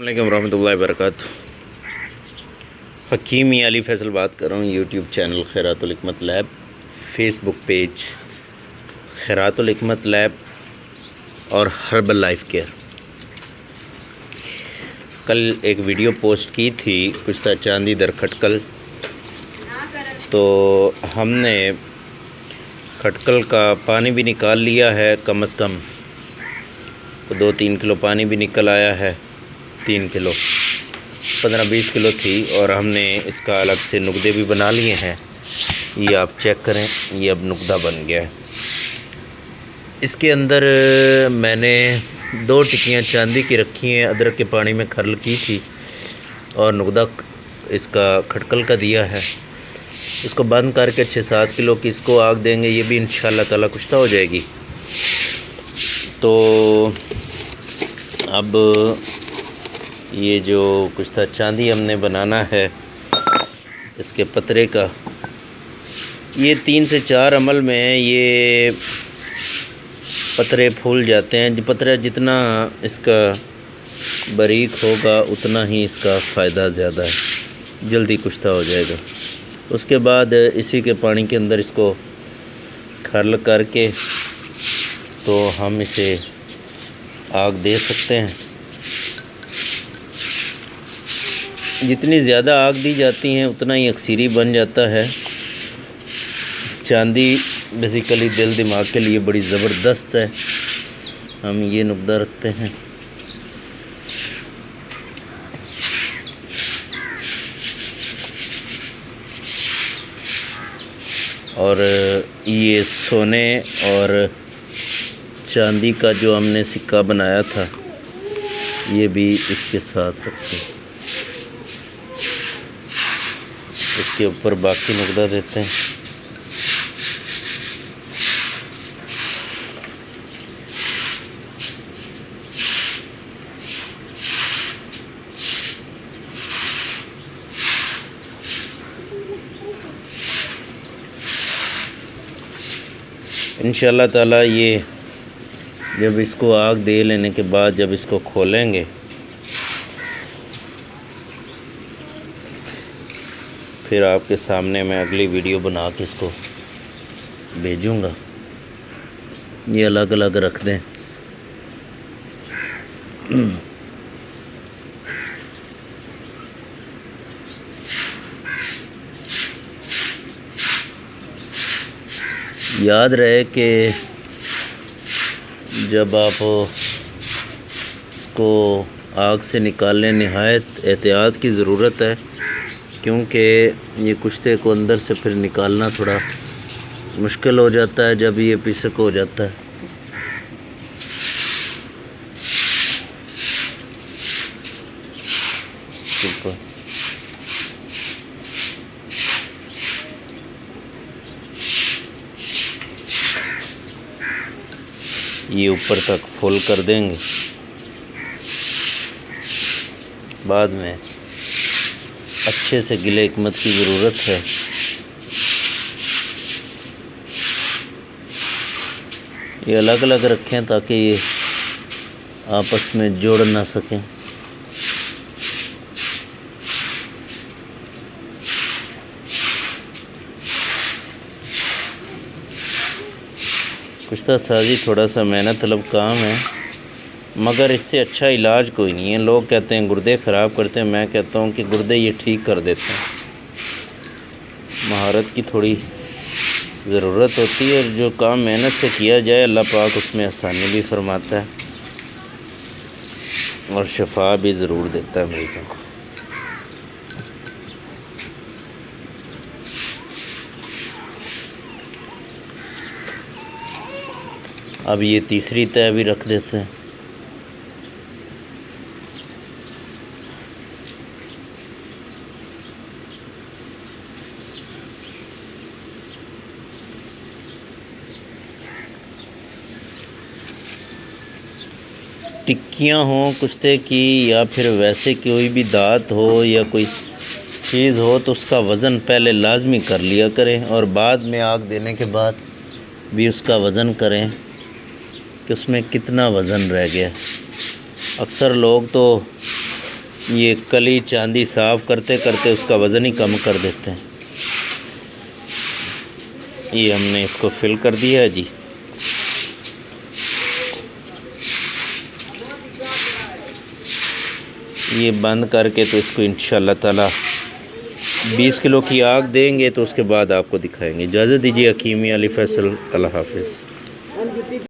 अस्सलाम वालेकुम रहमतुल्लाहि वबरकातुहू। हकीम अली फैसल बात कर रहा हूँ। यूट्यूब चैनल खैरातुल हिकमत लैब, फेसबुक पेज खैरातुल हिकमत लैब और हर्बल लाइफ केयर। कल एक वीडियो पोस्ट की थी, कुछ था चांदी दर खटकल। तो हमने खटकल का पानी भी निकाल लिया है, कम से कम 2-3 किलो पानी भी निकल आया है। 3 किलो 15-20 किलो थी और हमने इसका अलग से नुकदे भी बना लिए हैं। ये आप चेक करें, ये अब नुकदा बन गया है। इसके अंदर मैंने 2 टिक्कियाँ चांदी की रखी हैं, अदरक के पानी में खरल की थी और नुकदा इसका खटकल का दिया है। इसको बंद करके 6-7 किलो की इसको आग देंगे, ये भी इंशाअल्लाह ताला कुश्ता हो जाएगी। तो अब ये जो कुश्ता चांदी हमने बनाना है, इसके पतरे का, ये 3 से 4 अमल में ये पतरे फूल जाते हैं। जो पतरा जितना इसका बारीक होगा उतना ही इसका फ़ायदा ज़्यादा है, जल्दी कुश्ता हो जाएगा। उसके बाद इसी के पानी के अंदर इसको खरल करके तो हम इसे आग दे सकते हैं। जितनी ज़्यादा आग दी जाती है उतना ही अक्सीरी बन जाता है। चांदी बेसिकली दिल दिमाग के लिए बड़ी ज़बरदस्त है। हम ये नुकदा रखते हैं और ये सोने और चांदी का जो हमने सिक्का बनाया था ये भी इसके साथ रखते हैं। इसके ऊपर बाकी नुकदा देते हैं। इंशाअल्लाह ताला ये जब इसको आग दे लेने के बाद जब इसको खोलेंगे फिर आपके सामने मैं अगली वीडियो बना के इसको भेजूँगा। ये अलग अलग रख दें। याद रहे कि जब आप इसको आग से निकालने नहायत एहतियात की ज़रूरत है, क्योंकि ये कुश्ते को अंदर से फिर निकालना थोड़ा मुश्किल हो जाता है जब ये पिसक हो जाता है। ये ऊपर तक फुल कर देंगे। बाद में अच्छे से गिले हिकमत की ज़रूरत है। ये अलग अलग रखें ताकि ये आपस में जोड़ ना सकें। कुश्ता साजी थोड़ा सा मेहनत तलब काम है, मगर इससे अच्छा इलाज कोई नहीं है। लोग कहते हैं गुर्दे ख़राब करते हैं, मैं कहता हूँ कि गुर्दे ये ठीक कर देते हैं। महारत की थोड़ी ज़रूरत होती है और जो काम मेहनत से किया जाए अल्लाह पाक उसमें आसानी भी फरमाता है और शफा भी ज़रूर देता है मरीज़ों को। अब ये तीसरी तय भी रख देते हैं। टिक्कियाँ हों कुश्ते की या फिर वैसे कोई भी दात हो या कोई चीज़ हो तो उसका वज़न पहले लाजमी कर लिया करें और बाद में आग देने के बाद भी उसका वज़न करें कि उसमें कितना वज़न रह गया। अक्सर लोग तो ये कली चांदी साफ़ करते करते उसका वज़न ही कम कर देते हैं। ये हमने इसको फिल कर दिया है जी। ये बंद करके तो इसको इंशाअल्लाह ताला 20 किलो की आग देंगे तो उसके बाद आपको दिखाएंगे। इजाज़त दीजिए। हकीमी अली फैसल। अल्लाह हाफ़िज़।